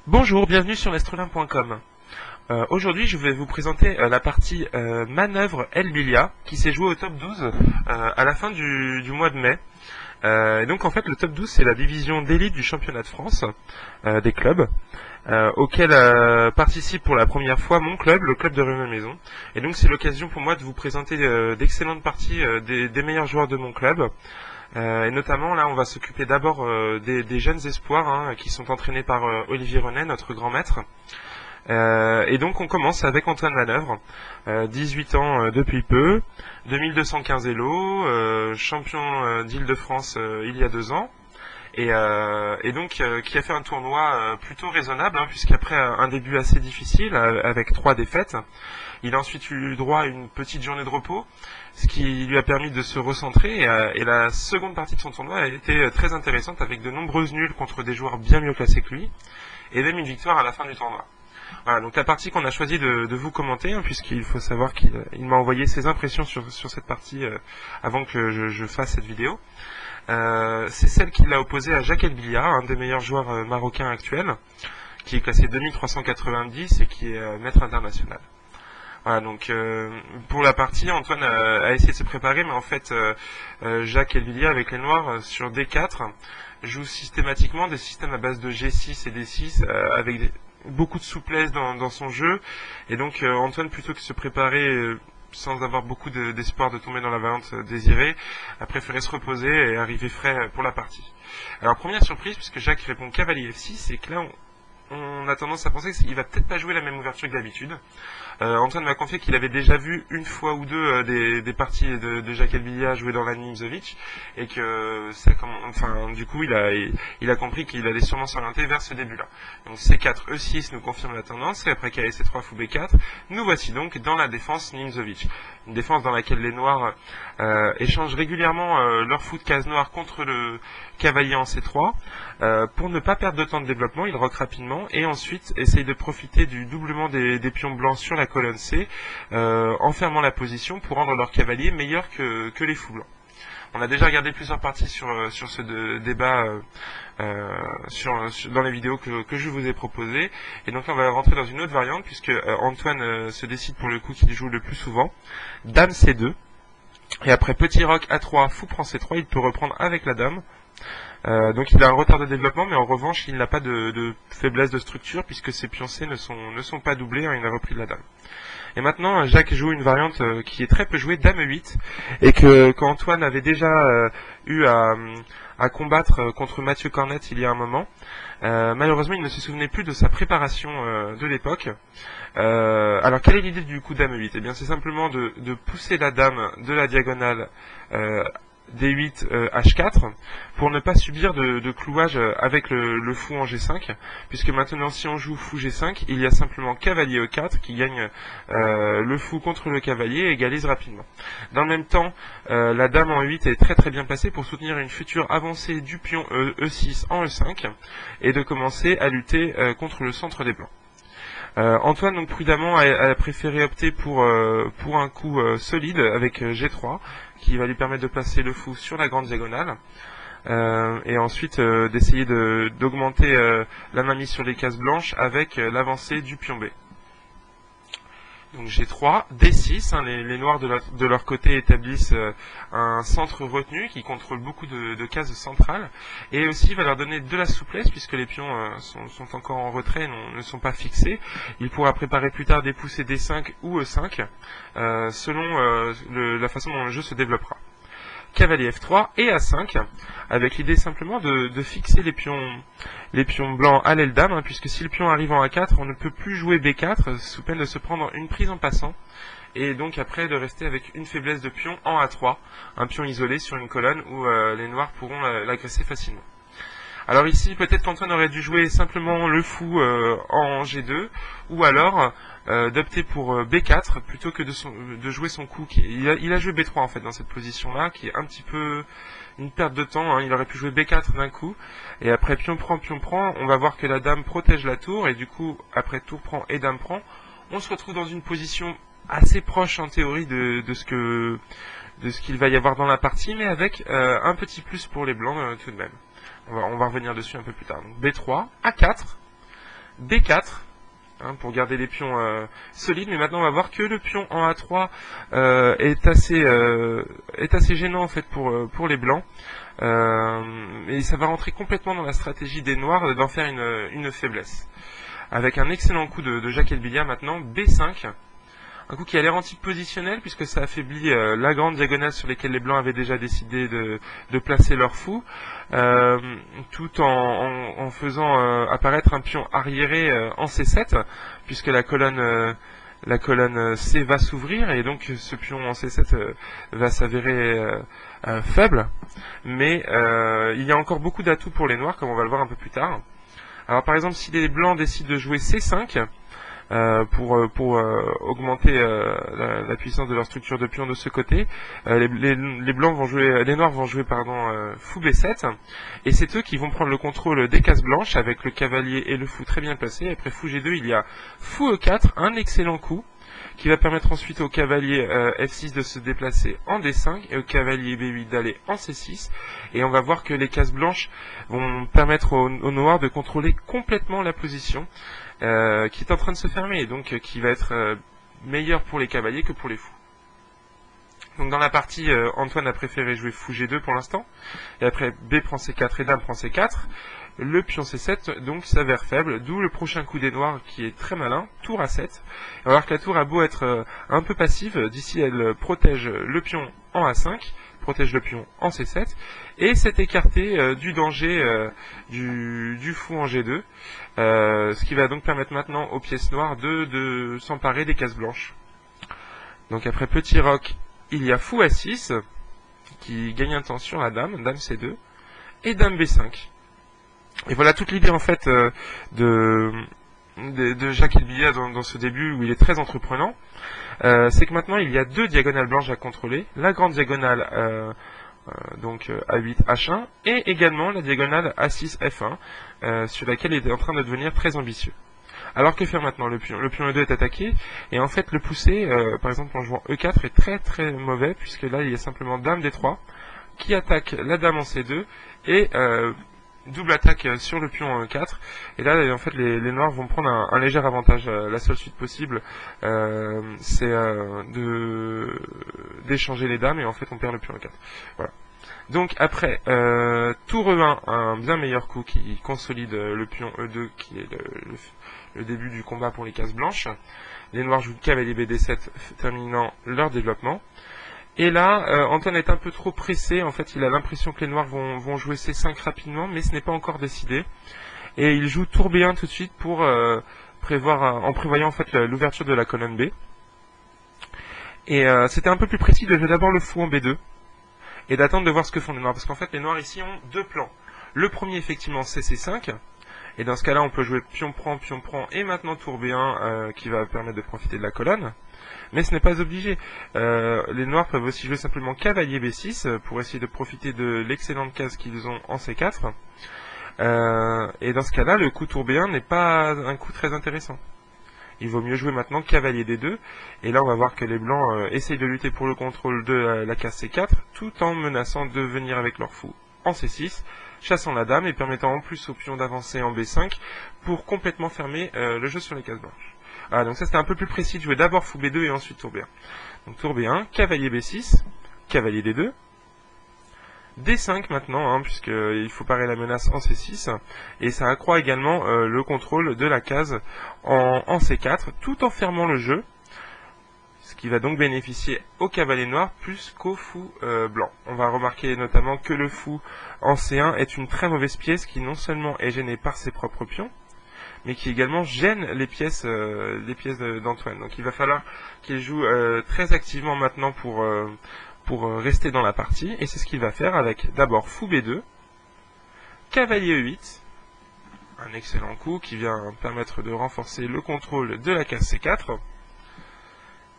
Bonjour, bienvenue sur l'Astrolin.com. Aujourd'hui, je vais vous présenter la partie manœuvre El Bilia qui s'est jouée au top 12 à la fin du mois de mai. Et donc en fait, le top 12, c'est la division d'élite du championnat de France des clubs, auquel participe pour la première fois mon club, le club de Rueil-Malmaison. Et donc c'est l'occasion pour moi de vous présenter d'excellentes parties des meilleurs joueurs de mon club. Et notamment, là, on va s'occuper d'abord des jeunes espoirs qui sont entraînés par Olivier Renet, notre grand maître. Et donc, on commence avec Antoine Manœuvre, 18 ans depuis peu, 2215 Elo, champion d'Île-de-France il y a 2 ans. Et donc qui a fait un tournoi plutôt raisonnable, puisqu'après un début assez difficile, avec 3 défaites, il a ensuite eu droit à une petite journée de repos, ce qui lui a permis de se recentrer, et la seconde partie de son tournoi a été très intéressante, avec de nombreuses nulles contre des joueurs bien mieux classés que lui, et même une victoire à la fin du tournoi. Voilà, donc la partie qu'on a choisi de vous commenter, puisqu'il faut savoir qu'il m'a envoyé ses impressions sur cette partie avant que je fasse cette vidéo. C'est celle qu'il a opposée à Jacques El Bilia, un des meilleurs joueurs marocains actuels, qui est classé 2390 et qui est maître international. Voilà, donc pour la partie, Antoine a essayé de se préparer, mais en fait, Jacques El Bilia, avec les Noirs, sur D4, joue systématiquement des systèmes à base de G6 et D6, avec beaucoup de souplesse dans son jeu, et donc Antoine, plutôt que de se préparer sans avoir beaucoup d'espoir de tomber dans la variante désirée, a préféré se reposer et arriver frais pour la partie. Alors première surprise, puisque Jacques répond cavalier F6, c'est que là on a tendance à penser qu'il va peut-être pas jouer la même ouverture que d'habitude. Antoine m'a confié qu'il avait déjà vu une fois ou deux des parties de Jacques El Bilia jouer dans la Nimzovich, et que du coup il a compris qu'il allait sûrement s'orienter vers ce début-là. Donc C4, E6 nous confirme la tendance, et après KC3 fou B4, nous voici donc dans la défense Nimzovich. Une défense dans laquelle les Noirs échangent régulièrement leur fou de case noire contre le cavalier en C3. Pour ne pas perdre de temps de développement, il roque rapidement et ensuite essaye de profiter du doublement des pions blancs sur la colonne C, en fermant la position pour rendre leur cavalier meilleur que les fous blancs. On a déjà regardé plusieurs parties sur ce débat dans les vidéos que je vous ai proposées. Et donc là, on va rentrer dans une autre variante, puisque Antoine se décide pour le coup qu'il joue le plus souvent. Dame C2. Et après petit roc A3, fou prend C3, il peut reprendre avec la dame. Donc il a un retard de développement, mais en revanche, il n'a pas de faiblesse de structure, puisque ses pions C ne sont pas doublés, il a repris de la dame. Et maintenant, Jacques joue une variante qui est très peu jouée, Dame 8, et quand Antoine avait déjà eu à combattre contre Mathieu Cornette il y a un moment, malheureusement, il ne se souvenait plus de sa préparation de l'époque. Alors, quelle est l'idée du coup Dame 8? Eh bien, c'est simplement de pousser la dame de la diagonale D8 H4 pour ne pas subir de clouage avec le fou en G5, puisque maintenant si on joue fou G5, il y a simplement cavalier E4 qui gagne le fou contre le cavalier et égalise rapidement. Dans le même temps, la dame en E8 est très très bien placée pour soutenir une future avancée du pion E6 en E5 et de commencer à lutter contre le centre des blancs. Antoine donc prudemment a préféré opter pour un coup solide avec G3 qui va lui permettre de placer le fou sur la grande diagonale et ensuite d'essayer d'augmenter la mainmise sur les cases blanches avec l'avancée du pion B. Donc G3, D6, les noirs de leur côté établissent un centre retenu qui contrôle beaucoup de cases centrales, et aussi va leur donner de la souplesse puisque les pions sont encore en retrait, ne sont pas fixés. Il pourra préparer plus tard des poussées D5 ou E5 selon la façon dont le jeu se développera. Cavalier F3 et A5, avec l'idée simplement de fixer les pions blancs à l'aile dame, puisque si le pion arrive en A4, on ne peut plus jouer B4, sous peine de se prendre une prise en passant, et donc après de rester avec une faiblesse de pion en A3, un pion isolé sur une colonne où les noirs pourront l'agresser facilement. Alors ici, peut-être qu'Antoine aurait dû jouer simplement le fou en G2, ou alors d'opter pour B4 plutôt que de jouer son coup. Il a joué B3 en fait dans cette position-là, qui est un petit peu une perte de temps. Il aurait pu jouer B4 d'un coup, et après pion prend, on va voir que la dame protège la tour, et du coup, après tour prend et dame prend, on se retrouve dans une position assez proche en théorie de ce qu'il va y avoir dans la partie, mais avec un petit plus pour les blancs tout de même. On va revenir dessus un peu plus tard. Donc B3, A4, D4, hein, pour garder les pions solides. Mais maintenant, on va voir que le pion en A3 est assez gênant en fait pour les blancs. Et ça va rentrer complètement dans la stratégie des noirs d'en faire une faiblesse. Avec un excellent coup de Jacques Elbilia maintenant, B5. Un coup qui a l'air anti-positionnel puisque ça affaiblit la grande diagonale sur laquelle les blancs avaient déjà décidé de placer leur fou, tout en faisant apparaître un pion arriéré en C7, puisque la colonne C va s'ouvrir et donc ce pion en C7 va s'avérer faible. Mais il y a encore beaucoup d'atouts pour les noirs, comme on va le voir un peu plus tard. Alors par exemple, si les blancs décident de jouer C5, pour augmenter la puissance de leur structure de pion de ce côté. Les noirs vont jouer fou B7, et c'est eux qui vont prendre le contrôle des cases blanches avec le cavalier et le fou très bien placés. Après fou G2, il y a fou E4, un excellent coup qui va permettre ensuite au cavalier F6 de se déplacer en D5 et au cavalier B8 d'aller en C6. Et on va voir que les cases blanches vont permettre aux noirs de contrôler complètement la position qui est en train de se fermer et donc qui va être meilleur pour les cavaliers que pour les fous. Donc dans la partie, Antoine a préféré jouer fou G2 pour l'instant, et après B prend C4 et Dame prend C4. Le pion C7 donc s'avère faible, d'où le prochain coup des noirs qui est très malin, tour A7. On va voir que la tour a beau être un peu passive, d'ici elle protège le pion en A5, protège le pion en C7, et s'est écarté du danger du fou en G2, ce qui va donc permettre maintenant aux pièces noires de s'emparer des cases blanches. Donc après petit roc, il y a fou A6, qui gagne un temps sur la dame, dame C2, et dame B5. Et voilà toute l'idée en fait de Jacques Elbilia dans ce début où il est très entreprenant. C'est que maintenant il y a deux diagonales blanches à contrôler, la grande diagonale donc A8 H1 et également la diagonale A6 F1 sur laquelle il est en train de devenir très ambitieux. Alors que faire maintenant? Le pion E2 est attaqué et en fait le pousser par exemple en jouant E4 est très très mauvais puisque là il y a simplement dame D3 qui attaque la dame en C2 et double attaque sur le pion en E4, et là en fait les noirs vont prendre un léger avantage. La seule suite possible c'est d'échanger les dames et en fait on perd le pion E4. Voilà. Donc après tour E1, un bien meilleur coup qui consolide le pion E2 qui est le début du combat pour les cases blanches. Les noirs jouent cavalier BD7 terminant leur développement. Et là, Antoine est un peu trop pressé. En fait, il a l'impression que les noirs vont jouer C5 rapidement, mais ce n'est pas encore décidé. Et il joue tour B1 tout de suite pour en prévoyant en fait l'ouverture de la colonne B. Et c'était un peu plus précis de jouer d'abord le fou en B2 et d'attendre de voir ce que font les noirs, parce qu'en fait les noirs ici ont deux plans. Le premier effectivement c'est C5. Et dans ce cas-là, on peut jouer pion prend, et maintenant tour B1 qui va permettre de profiter de la colonne. Mais ce n'est pas obligé. Les noirs peuvent aussi jouer simplement cavalier B6 pour essayer de profiter de l'excellente case qu'ils ont en C4. Et dans ce cas-là, le coup tour B1 n'est pas un coup très intéressant. Il vaut mieux jouer maintenant cavalier D2. Et là, on va voir que les blancs essayent de lutter pour le contrôle de la case C4, tout en menaçant de venir avec leur fou en C6, chassant la dame et permettant en plus au pion d'avancer en B5 pour complètement fermer le jeu sur les cases blanches. Ah, donc ça c'était un peu plus précis de jouer d'abord fou B2 et ensuite tour B1. Donc tour B1, cavalier B6, cavalier D2, D5 maintenant, puisqu'il faut parer la menace en C6, et ça accroît également le contrôle de la case en C4, tout en fermant le jeu, ce qui va donc bénéficier au cavalier noir plus qu'au fou blanc. On va remarquer notamment que le fou en C1 est une très mauvaise pièce qui non seulement est gênée par ses propres pions, mais qui également gêne les pièces d'Antoine. Donc il va falloir qu'il joue très activement maintenant pour rester dans la partie, et c'est ce qu'il va faire avec d'abord fou B2, cavalier E8, un excellent coup qui vient permettre de renforcer le contrôle de la case C4,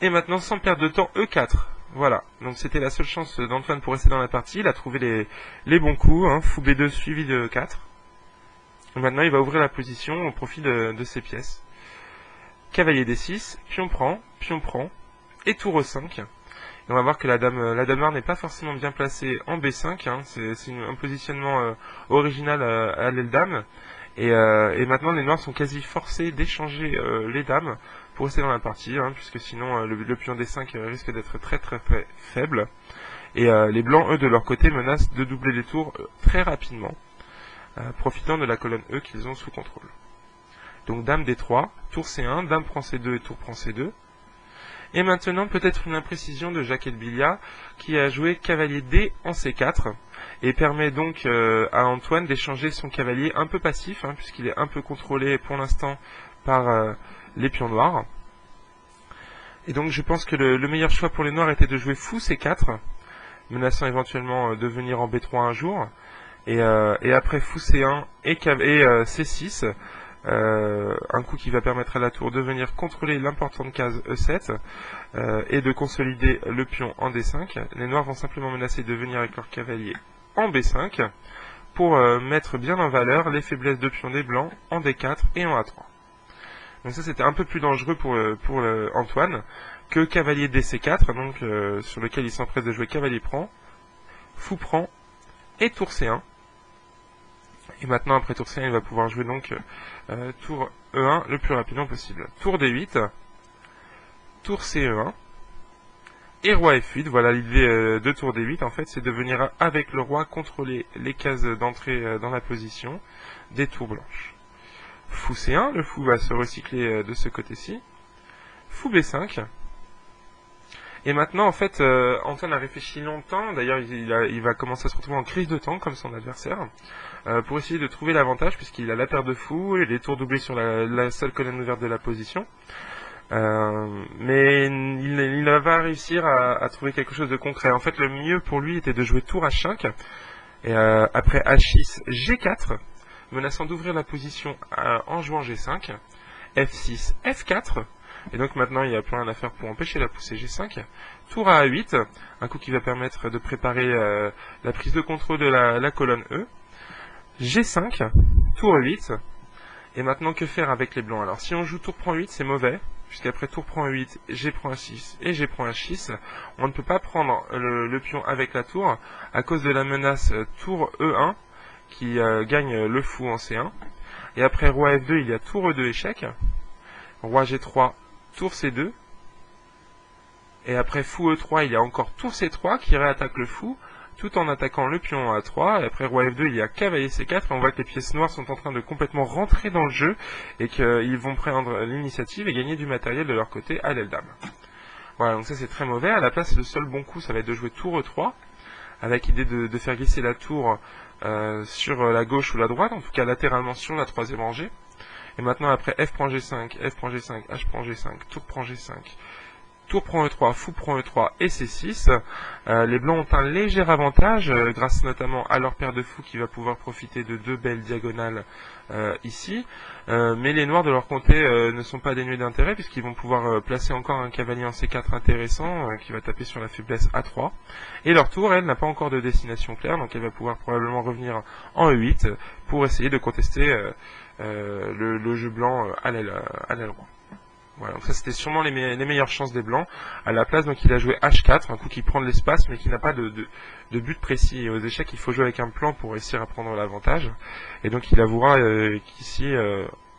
et maintenant sans perdre de temps E4. Voilà, donc c'était la seule chance d'Antoine pour rester dans la partie. Il a trouvé les bons coups, fou B2 suivi de E4. Maintenant, il va ouvrir la position au profit de ses pièces. Cavalier D6, pion prend, et tour E5. Et on va voir que la dame noire n'est pas forcément bien placée en B5. C'est un positionnement original à l'aile dame. Et maintenant les noirs sont quasi forcés d'échanger les dames pour rester dans la partie, hein, puisque sinon le pion D5 risque d'être très faible. Et les blancs, eux, de leur côté, menacent de doubler les tours très rapidement, profitant de la colonne E qu'ils ont sous contrôle. Donc dame D3, tour C1, dame prend C2 et tour prend C2. Et maintenant, peut-être une imprécision de Jacques Elbilia, qui a joué cavalier D en C4, et permet donc à Antoine d'échanger son cavalier un peu passif, hein, puisqu'il est un peu contrôlé pour l'instant par les pions noirs. Et donc je pense que le meilleur choix pour les noirs était de jouer fou C4, menaçant éventuellement de venir en B3 un jour, et après fou C1 et C6, un coup qui va permettre à la tour de venir contrôler l'importante case E7 et de consolider le pion en D5. Les noirs vont simplement menacer de venir avec leur cavalier en B5 pour mettre bien en valeur les faiblesses de pion des blancs en D4 et en A3. Donc ça c'était un peu plus dangereux pour Antoine que cavalier DC4, donc sur lequel il s'empresse de jouer cavalier prend, fou prend et tour C1. Et maintenant après tour C1 il va pouvoir jouer donc tour E1 le plus rapidement possible. Tour D8, tour CE1 et roi F8. Voilà l'idée de tour D8 en fait, c'est de venir avec le roi contrôler les cases d'entrée dans la position des tours blanches. Fou C1, le fou va se recycler de ce côté-ci. Fou B5. Et maintenant, en fait, Antoine a réfléchi longtemps, d'ailleurs il va commencer à se retrouver en crise de temps, comme son adversaire, pour essayer de trouver l'avantage, puisqu'il a la paire de fous, et les tours doublés sur la seule colonne ouverte de la position. Mais il va pas réussir à trouver quelque chose de concret. En fait, le mieux pour lui était de jouer tour H5, et après H6, G4, menaçant d'ouvrir la position en jouant G5, F6, F4, et donc maintenant il n'y a plus rien à faire pour empêcher la poussée G5. Tour à A8, un coup qui va permettre de préparer la prise de contrôle de la colonne E. G5, tour E8, et maintenant que faire avec les blancs? Alors si on joue tour prend 8 c'est mauvais, puisqu'après tour prend 8, G prend H6 et G prend H6, on ne peut pas prendre le pion avec la tour à cause de la menace tour E1 qui gagne le fou en C1. Et après roi F2 il y a tour E2 échec, roi G3, tour C2, et après fou E3 il y a encore tour C3 qui réattaque le fou tout en attaquant le pion à A3, et après roi F2 il y a cavalier C4, et on voit que les pièces noires sont en train de complètement rentrer dans le jeu et qu'ils vont prendre l'initiative et gagner du matériel de leur côté à l'aile dame. Voilà, donc ça c'est très mauvais. À la place, le seul bon coup ça va être de jouer tour E3 avec l'idée de faire glisser la tour sur la gauche ou la droite, en tout cas latéralement sur la troisième rangée. Et maintenant après F prend G5, F prend G5, H prend G5, tour prend G5, tour prend E3, fou prend E3 et C6. Les blancs ont un léger avantage grâce notamment à leur paire de fous qui va pouvoir profiter de deux belles diagonales ici. Mais les noirs de leur côté ne sont pas dénués d'intérêt puisqu'ils vont pouvoir placer encore un cavalier en C4 intéressant qui va taper sur la faiblesse A3. Et leur tour, elle, n'a pas encore de destination claire, donc elle va pouvoir probablement revenir en E8 pour essayer de contester le jeu blanc à l'aile droite. Voilà, donc ça c'était sûrement les meilleures chances des blancs. À la place, donc il a joué H4, un coup qui prend de l'espace mais qui n'a pas de but précis. Et aux échecs, il faut jouer avec un plan pour réussir à prendre l'avantage. Et donc il avouera qu'ici,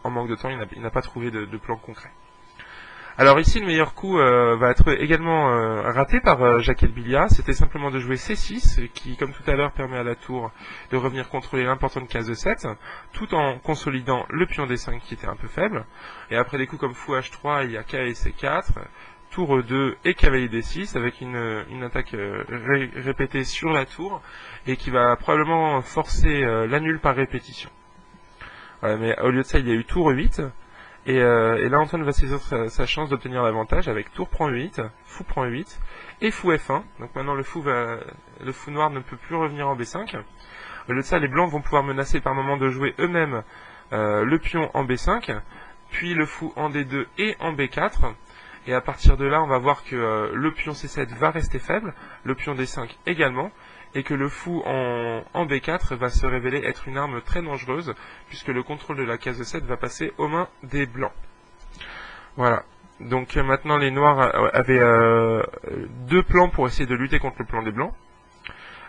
en manque de temps, il n'a pas trouvé de plan concret. Alors ici, le meilleur coup va être également raté par Jacques Elbilia. C'était simplement de jouer C6, qui, comme tout à l'heure, permet à la tour de revenir contrôler l'importante case de 7, tout en consolidant le pion D5 qui était un peu faible. Et après des coups comme fou H3, il y a cavalier C4, tour E2 et cavalier D6, avec une attaque répétée sur la tour, et qui va probablement forcer la nulle par répétition. Voilà, mais au lieu de ça, il y a eu tour E8, et là Antoine va saisir sa chance d'obtenir l'avantage avec tour prend 8, fou prend 8 et fou F1. Donc maintenant le fou noir ne peut plus revenir en B5. Au lieu de ça, les blancs vont pouvoir menacer par moment de jouer eux-mêmes le pion en B5, puis le fou en D2 et en B4. Et à partir de là, on va voir que le pion C7 va rester faible, le pion D5 également, et que le fou en B4 va se révéler être une arme très dangereuse, puisque le contrôle de la case de 7 va passer aux mains des blancs. Voilà. Donc maintenant les noirs avaient deux plans pour essayer de lutter contre le plan des blancs.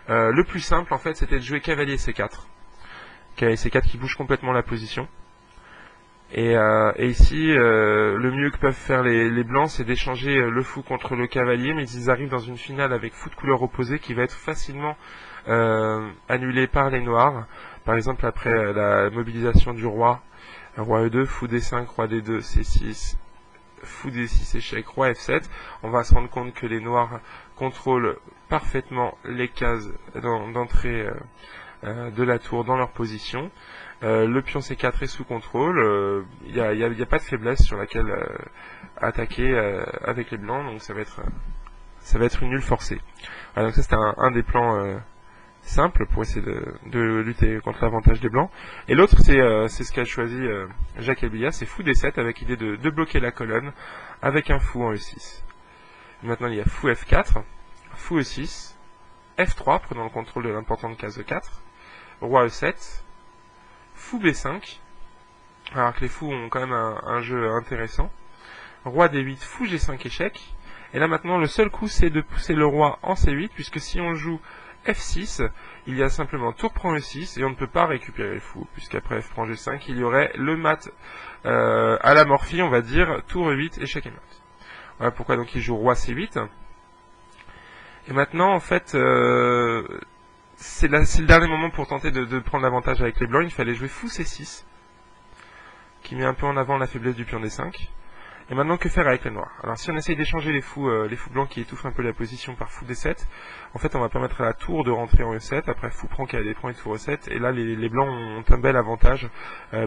Le plus simple en fait c'était de jouer cavalier C4. cavalier C4 qui bouge complètement la position. Et ici, le mieux que peuvent faire les blancs, c'est d'échanger le fou contre le cavalier, mais ils arrivent dans une finale avec fou de couleur opposée qui va être facilement annulé par les noirs. Par exemple, après la mobilisation du roi, roi E2, fou D5, roi D2, C6, fou D6, échec, roi F7, on va se rendre compte que les noirs contrôlent parfaitement les cases d'entrée de la tour dans leur position. Le pion C4 est sous contrôle, il n'y a pas de faiblesse sur laquelle attaquer avec les blancs, donc ça va être une nulle forcée. Voilà, donc ça c'était un des plans simples pour essayer de lutter contre l'avantage des blancs. Et l'autre c'est ce qu'a choisi Jacques Elbilia, c'est fou D7 avec l'idée de bloquer la colonne avec un fou en E6. Maintenant il y a fou F4, fou E6, F3 prenant le contrôle de l'importante case E4, roi E7, fou B5, alors que les fous ont quand même un jeu intéressant, roi D8, fou G5 échec, et là maintenant le seul coup c'est de pousser le roi en C8, puisque si on joue F6, il y a simplement tour prend E6, et on ne peut pas récupérer le fou, puisqu'après F prend G5, il y aurait le mat à la Morphy, on va dire, tour E8, échec et mat. Voilà pourquoi donc il joue roi C8, et maintenant en fait... c'est le dernier moment pour tenter de prendre l'avantage avec les blancs. Il fallait jouer fou C6, qui met un peu en avant la faiblesse du pion D5. Et maintenant, que faire avec les noirs? Alors, si on essaye d'échanger les fous blancs qui étouffent un peu la position par fou D7, en fait, on va permettre à la tour de rentrer en E7. Après, fou prend cavalier prend et tour E7. Et là, les blancs ont un bel avantage,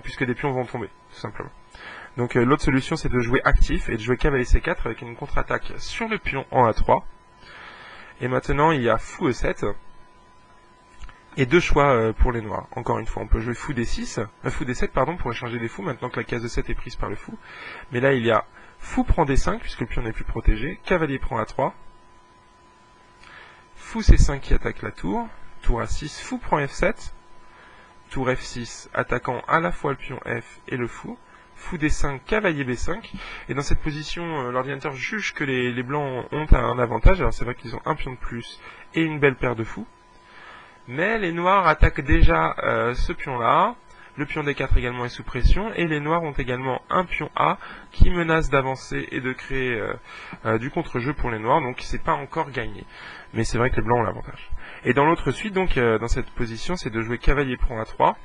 puisque des pions vont tomber, tout simplement. Donc, l'autre solution, c'est de jouer actif et de jouer cavalier C4 avec une contre-attaque sur le pion en A3. Et maintenant, il y a fou E7. Et deux choix pour les noirs. Encore une fois, on peut jouer fou D6, fou D7 pardon, pour échanger des fous, maintenant que la case E7 est prise par le fou. Mais là, il y a fou prend D5, puisque le pion n'est plus protégé, cavalier prend A3, fou C5 qui attaque la tour, tour A6, fou prend F7, tour F6 attaquant à la fois le pion F et le fou, fou D5, cavalier B5, et dans cette position, l'ordinateur juge que les blancs ont un avantage, alors c'est vrai qu'ils ont un pion de plus et une belle paire de fous. Mais les noirs attaquent déjà ce pion-là, le pion D4 également est sous pression, et les noirs ont également un pion A qui menace d'avancer et de créer du contre-jeu pour les noirs, donc c'est pas encore gagné. Mais c'est vrai que les blancs ont l'avantage. Et dans l'autre suite, donc dans cette position, c'est de jouer cavalier prend A3,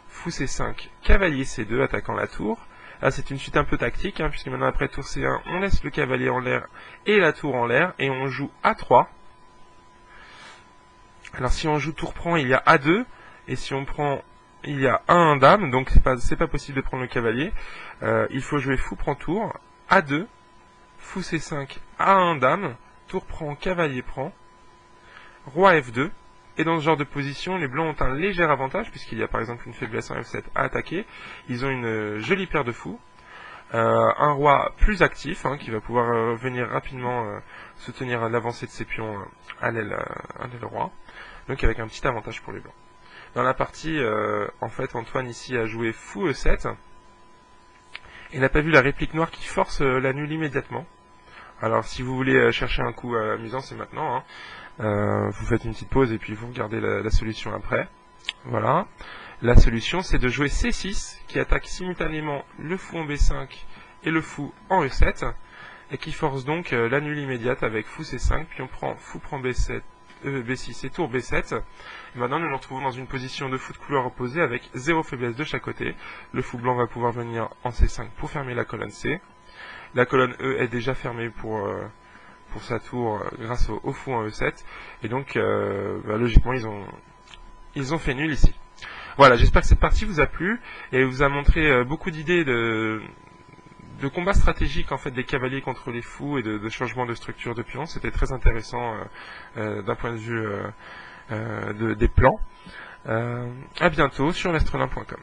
fou C5, cavalier C2 attaquant la tour. Là c'est une suite un peu tactique, hein, puisque maintenant après tour C1, on laisse le cavalier en l'air et la tour en l'air, et on joue A3. Alors si on joue tour prend, il y a A2, et si on prend, il y a 1 dame, donc c'est pas possible de prendre le cavalier. Il faut jouer fou prend tour, A2, fou C5, A1 dame, tour prend, cavalier prend, roi F2, et dans ce genre de position, les blancs ont un léger avantage, puisqu'il y a par exemple une faiblesse en F7 à attaquer. Ils ont une jolie paire de fous, un roi plus actif, hein, qui va pouvoir venir rapidement soutenir l'avancée de ses pions à l'aile roi. Donc avec un petit avantage pour les blancs. Dans la partie, en fait, Antoine ici a joué fou E7. Et n'a pas vu la réplique noire qui force la nulle immédiatement. Alors si vous voulez chercher un coup amusant, c'est maintenant. Hein. Vous faites une petite pause et puis vous regardez la solution après. Voilà. La solution, c'est de jouer C6, qui attaque simultanément le fou en B5 et le fou en E7. Et qui force donc la nulle immédiate avec fou C5, puis on prend fou prend B7. B6 et tour B7. Et maintenant nous nous retrouvons dans une position de fou de couleur opposée avec 0 faiblesse de chaque côté. Le fou blanc va pouvoir venir en C5 pour fermer la colonne C. La colonne E est déjà fermée pour sa tour grâce au fou en E7. Et donc logiquement ils ont fait nul ici. Voilà, j'espère que cette partie vous a plu et vous a montré beaucoup d'idées de combat stratégique en fait des cavaliers contre les fous et de changement de structure de pions. C'était très intéressant d'un point de vue des plans. À bientôt sur l'astronaut.com.